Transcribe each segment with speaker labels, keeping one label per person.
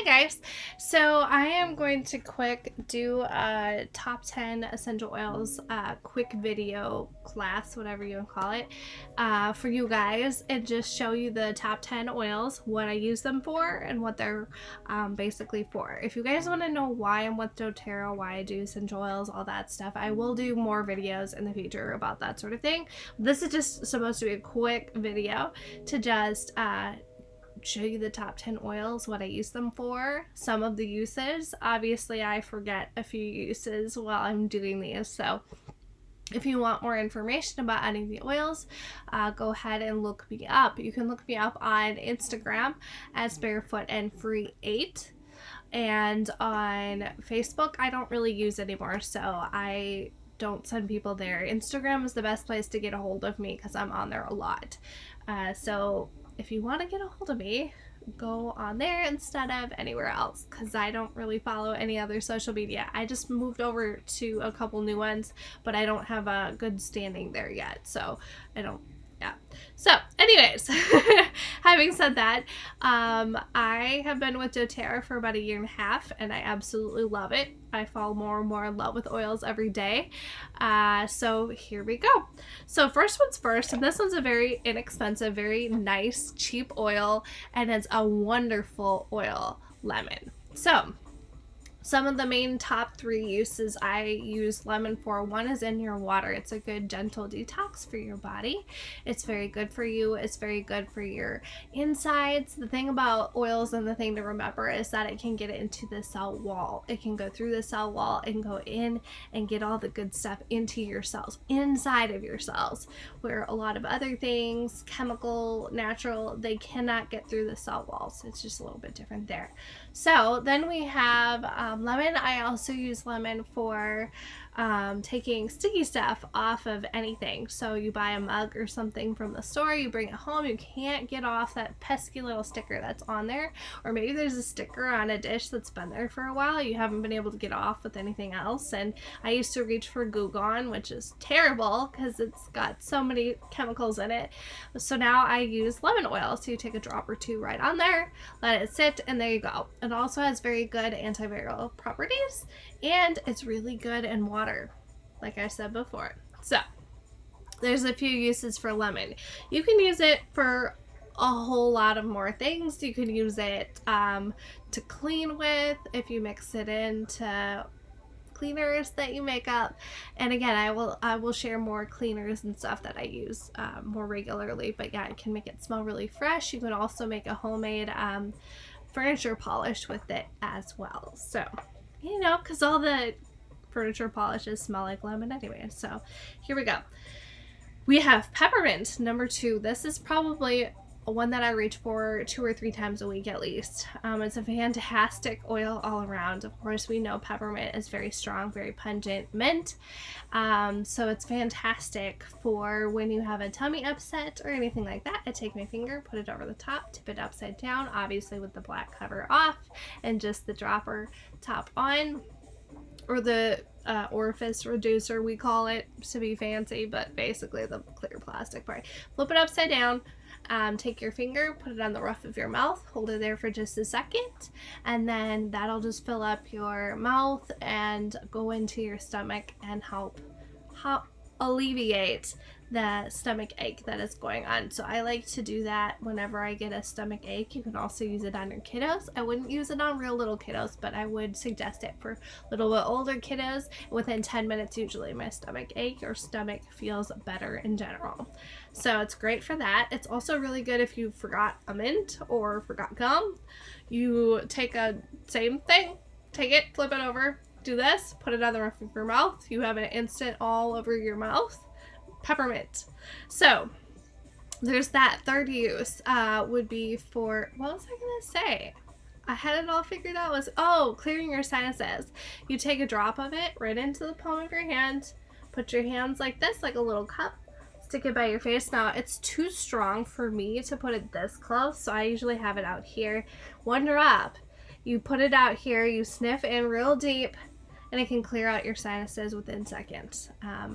Speaker 1: guys, so I am going to do a top 10 essential oils quick video class, whatever you want to call it, for you guys, and just show you the top 10 oils, what I use them for, and what they're basically for. If you guys want to know why I'm with doTERRA, why I do essential oils, all that stuff, I will do more videos in the future about that sort of thing. This is just supposed to be a quick video to just show you the top 10 oils, what I use them for, some of the uses. Obviously I forget a few uses while I'm doing these, so if you want more information about any of the oils, go ahead and look me up. You can look me up on Instagram as barefootandfree8, and on Facebook I don't really use anymore, so I don't send people there. Instagram is the best place to get a hold of me because I'm on there a lot. So if you want to get a hold of me, go on there instead of anywhere else, because I don't really follow any other social media. I just moved over to a couple new ones, but I don't have a good standing there yet, so I don't. Yeah. So anyways, having said that, I have been with doTERRA for about 1.5 years and I absolutely love it. I fall more and more in love with oils every day. So here we go. So first one's first, and this one's a very inexpensive, very nice, cheap oil, and it's a wonderful oil, lemon. So some of the main top 3 uses I use lemon for. One is in your water. It's a good gentle detox for your body. It's very good for you. It's very good for your insides. The thing about oils, and the thing to remember, is that it can get into the cell wall. It can go through the cell wall and go in and get all the good stuff into your cells, inside of your cells, where a lot of other things, chemical, natural, they cannot get through the cell walls. It's just a little bit different there. So then we have lemon. I also use lemon for taking sticky stuff off of anything. So you buy a mug or something from the store, you bring it home, you can't get off that pesky little sticker that's on there, or maybe there's a sticker on a dish that's been there for a while, you haven't been able to get off with anything else. And I used to reach for Goo Gone, which is terrible because it's got so many chemicals in it. So now I use lemon oil. So you take a drop or 2 right on there, let it sit, and there you go. It also has very good antiviral properties, and it's really good in water, like I said before. So there's a few uses for lemon. You can use it for a whole lot of more things. You can use it to clean with, if you mix it into cleaners that you make up. And again, I will share more cleaners and stuff that I use more regularly, but yeah, it can make it smell really fresh. You can also make a homemade furniture polish with it as well. So, you know, because all the furniture polishes smell like lemon anyway. So here we go. We have peppermint, number 2. This is probably one that I reach for 2 or 3 times a week at least. It's a fantastic oil all around. Of course, we know peppermint is very strong, very pungent mint. So it's fantastic for when you have a tummy upset or anything like that. I take my finger, put it over the top, tip it upside down, obviously with the black cover off, and just the dropper top on, or the orifice reducer, we call it to be fancy, but basically the clear plastic part. Flip it upside down. Take your finger, put it on the roof of your mouth, hold it there for just a second, and then that'll just fill up your mouth and go into your stomach and help alleviate the stomach ache that is going on. So I like to do that whenever I get a stomach ache. You can also use it on your kiddos. I wouldn't use it on real little kiddos, but I would suggest it for a little bit older kiddos. Within 10 minutes usually my stomach ache or stomach feels better in general. So it's great for that. It's also really good if you forgot a mint or forgot gum. You take a same thing, take it, flip it over, do this, put it on the roof of your mouth. You have an instant all over your mouth. Peppermint. So there's that. Third use would be for, what was I gonna say? I had it all figured out. Clearing your sinuses. You take a drop of it right into the palm of your hand, put your hands like this, like a little cup, stick it by your face. Now it's too strong for me to put it this close, so I usually have it out here. 1 drop. You put it out here, you sniff in real deep, and it can clear out your sinuses within seconds.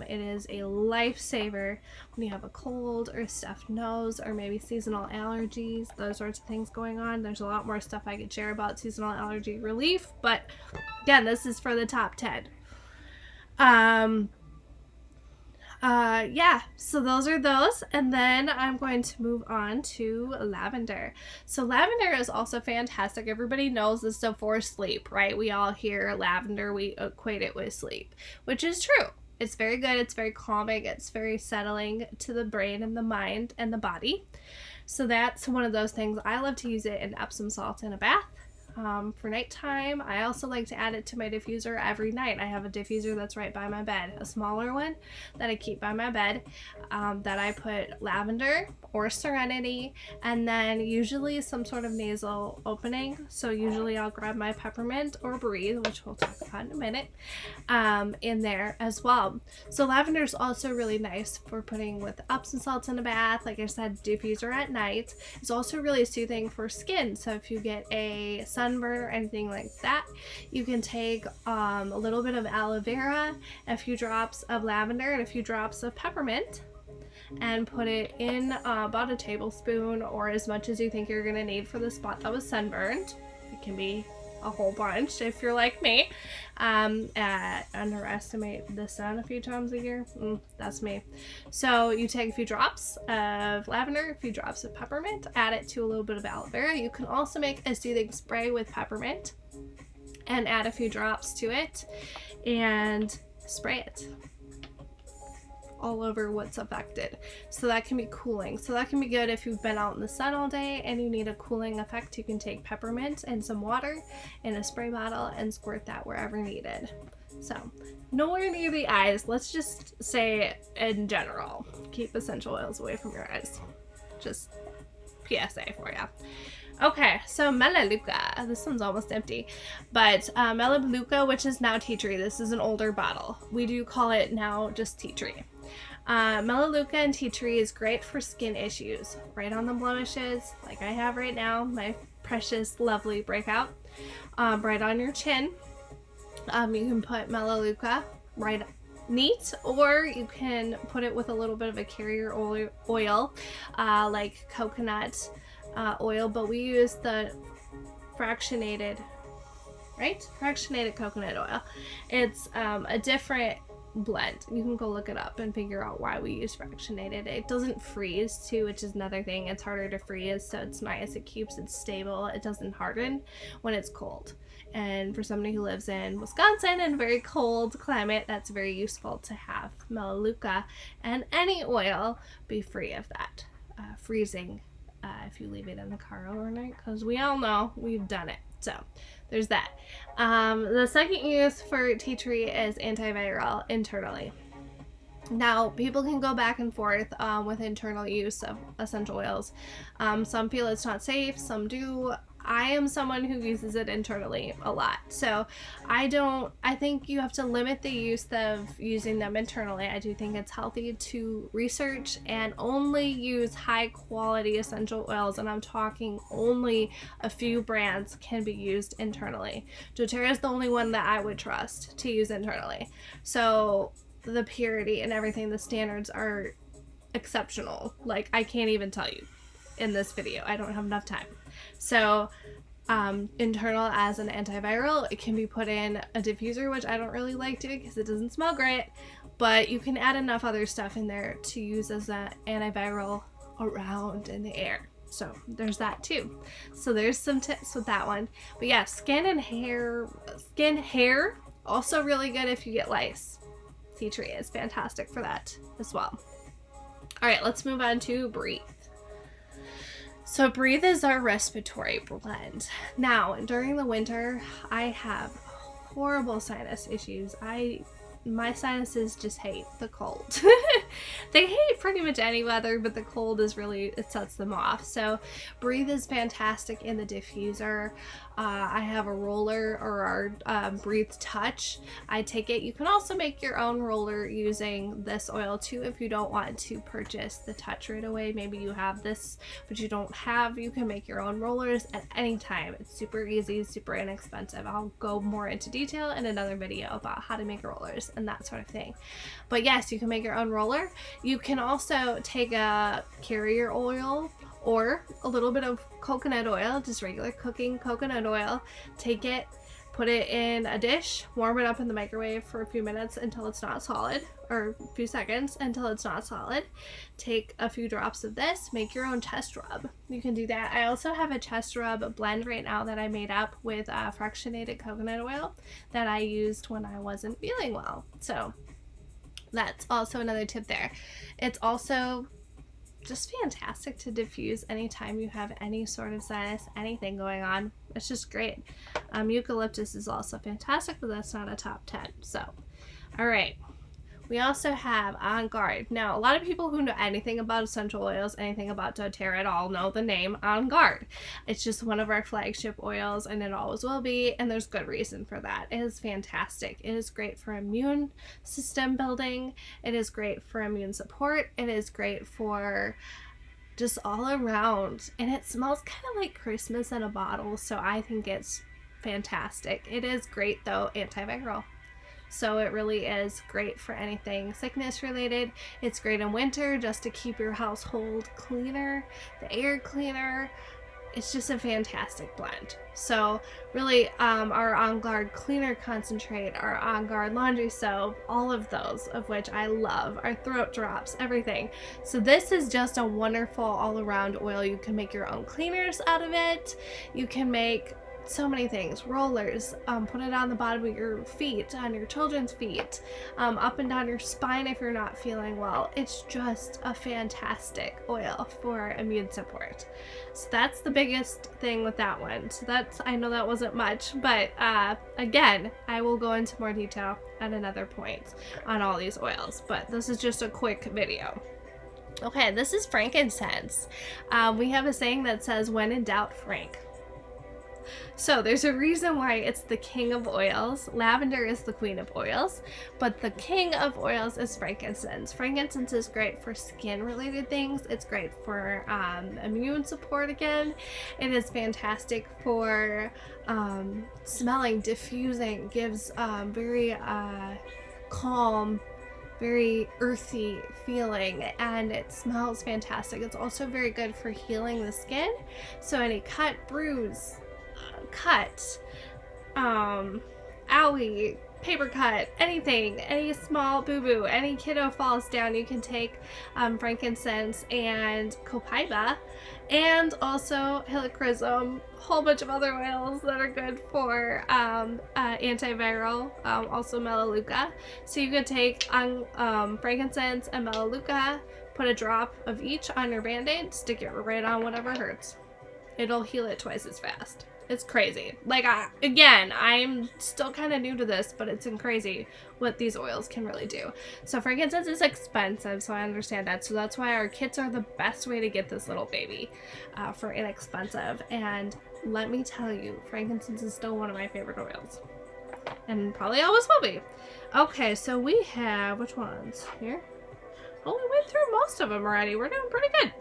Speaker 1: It is a lifesaver when you have a cold or stuffed nose or maybe seasonal allergies, those sorts of things going on. There's a lot more stuff I could share about seasonal allergy relief, but again, this is for the top 10. Yeah, so those are those, and then I'm going to move on to lavender. So lavender is also fantastic. Everybody knows this stuff for sleep, right? We all hear lavender, we equate it with sleep, which is true. It's very good, it's very calming, it's very settling to the brain and the mind and the body. So that's one of those things. I love to use it in Epsom salt in a bath. For nighttime, I also like to add it to my diffuser every night. I have a diffuser that's right by my bed, a smaller one that I keep by my bed, that I put lavender or serenity, and then usually some sort of nasal opening. So usually I'll grab my peppermint or breathe, which we'll talk about in a minute, in there as well. So lavender is also really nice for putting with Epsom salts in a bath. Like I said, diffuser at night. It's also really soothing for skin. So if you get a sunburn or anything like that, you can take a little bit of aloe vera, a few drops of lavender, and a few drops of peppermint, and put it in about a tablespoon or as much as you think you're going to need for the spot that was sunburned. It can be a whole bunch if you're like me. Underestimate the sun a few times a year. That's me. So you take a few drops of lavender, a few drops of peppermint, add it to a little bit of aloe vera. You can also make a soothing spray with peppermint and add a few drops to it and spray it all over what's affected. So that can be cooling. So that can be good if you've been out in the sun all day and you need a cooling effect. You can take peppermint and some water in a spray bottle and squirt that wherever needed. So nowhere near the eyes. Let's just say in general, keep essential oils away from your eyes. Just PSA for you. Okay, so Melaleuca. This one's almost empty. But Melaleuca, which is now tea tree. This is an older bottle. We do call it now just tea tree. Melaleuca and tea tree is great for skin issues. Right on the blemishes, like I have right now, my precious, lovely breakout. Right on your chin. You can put Melaleuca right neat, or you can put it with a little bit of a carrier oil, like coconut oil, but we use the fractionated coconut oil. It's a different blend. You can go look it up and figure out why we use fractionated. It doesn't freeze too, which is another thing. It's harder to freeze, so it's nice. It keeps it stable. It doesn't harden when it's cold. And for somebody who lives in Wisconsin and very cold climate, that's very useful to have Melaleuca and any oil be free of that freezing if you leave it in the car overnight, because we all know we've done it. So there's that. The second use for tea tree is antiviral internally. Now, people can go back and forth with internal use of essential oils. Some feel it's not safe, some do. I am someone who uses it internally a lot. So I think you have to limit the use of using them internally. I do think it's healthy to research and only use high quality essential oils. And I'm talking only a few brands can be used internally. doTERRA is the only one that I would trust to use internally. So the purity and everything, the standards are exceptional. Like, I can't even tell you in this video. I don't have enough time. So internal as an antiviral, it can be put in a diffuser, which I don't really like to because it doesn't smell great, but you can add enough other stuff in there to use as an antiviral around in the air. So there's that too. So there's some tips with that one. But yeah, skin, hair, also really good if you get lice. Tea tree is fantastic for that as well. All right, let's move on to Breathe. So Breathe is our respiratory blend. Now, during the winter, I have horrible sinus issues. My sinuses just hate the cold. They hate pretty much any weather, but the cold is really, it sets them off. So Breathe is fantastic in the diffuser. I have a roller, or our Breathe Touch. I take it. You can also make your own roller using this oil too if you don't want to purchase the Touch right away. Maybe you have this but you don't have, you can make your own rollers at any time. It's super easy, super inexpensive. I'll go more into detail in another video about how to make rollers and that sort of thing. But yes, you can make your own roller. You can also take a carrier oil or a little bit of coconut oil, just regular cooking coconut oil. Take it, put it in a dish, warm it up in the microwave for a few minutes until it's not solid, or a few seconds until it's not solid. Take a few drops of this, make your own chest rub. You can do that. I also have a chest rub blend right now that I made up with fractionated coconut oil that I used when I wasn't feeling well. So that's also another tip there. It's also just fantastic to diffuse anytime you have any sort of sinus, anything going on. It's just great. Eucalyptus is also fantastic, but that's not a top 10. So, all right. We also have On Guard. Now, a lot of people who know anything about essential oils, anything about doTERRA at all, know the name On Guard. It's just one of our flagship oils, and it always will be, and there's good reason for that. It is fantastic. It is great for immune system building. It is great for immune support. It is great for just all around, and it smells kind of like Christmas in a bottle, so I think it's fantastic. It is great, though, antiviral. So it really is great for anything sickness related. It's great in winter just to keep your household cleaner, the air cleaner. It's just a fantastic blend. So really, our On Guard cleaner concentrate, our On Guard laundry soap, all of those of which I love, our throat drops, everything. So this is just a wonderful all-around oil. You can make your own cleaners out of it. You can make so many things, rollers, put it on the bottom of your feet, on your children's feet, up and down your spine if you're not feeling well. It's just a fantastic oil for immune support. So that's the biggest thing with that one. So that's, I know that wasn't much, but again, I will go into more detail at another point on all these oils, but this is just a quick video. Okay, this is frankincense. We have a saying that says, when in doubt, frank. So there's a reason why it's the king of oils. Lavender is the queen of oils, but the king of oils is frankincense. Frankincense is great for skin related things. It's great for immune support again. It is fantastic for smelling, diffusing, gives very calm, very earthy feeling, and it smells fantastic. It's also very good for healing the skin. So any cut, bruise, cut, owie, paper cut, anything, any small boo-boo, any kiddo falls down, you can take frankincense and copaiba, and also helichrysum, a whole bunch of other oils that are good for antiviral, also melaleuca. So you could take frankincense and melaleuca, put a drop of each on your band-aid, stick it right on whatever hurts. It'll heal it twice as fast. It's crazy. Like, again, I'm still kind of new to this, but it's crazy what these oils can really do. So frankincense is expensive, so I understand that. So that's why our kits are the best way to get this little baby for inexpensive. And let me tell you, frankincense is still one of my favorite oils. And probably always will be. Okay, so we have, which ones? Here? Oh, we went through most of them already. We're doing pretty good.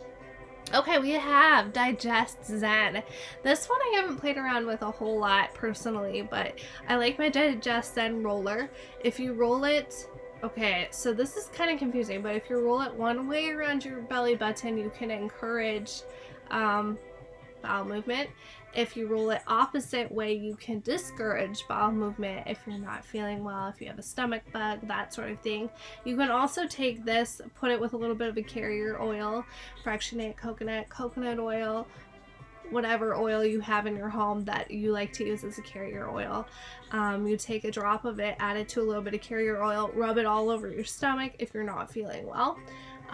Speaker 1: Okay, we have Digest Zen. This one I haven't played around with a whole lot personally, but I like my Digest Zen roller. If you roll it, okay, so this is kind of confusing, but if you roll it one way around your belly button, you can encourage bowel movement. If you roll it opposite way, you can discourage bowel movement if you're not feeling well, if you have a stomach bug, that sort of thing. You can also take this, put it with a little bit of a carrier oil, fractionate coconut oil, whatever oil you have in your home that you like to use as a carrier oil. You take a drop of it, add it to a little bit of carrier oil, rub it all over your stomach if you're not feeling well.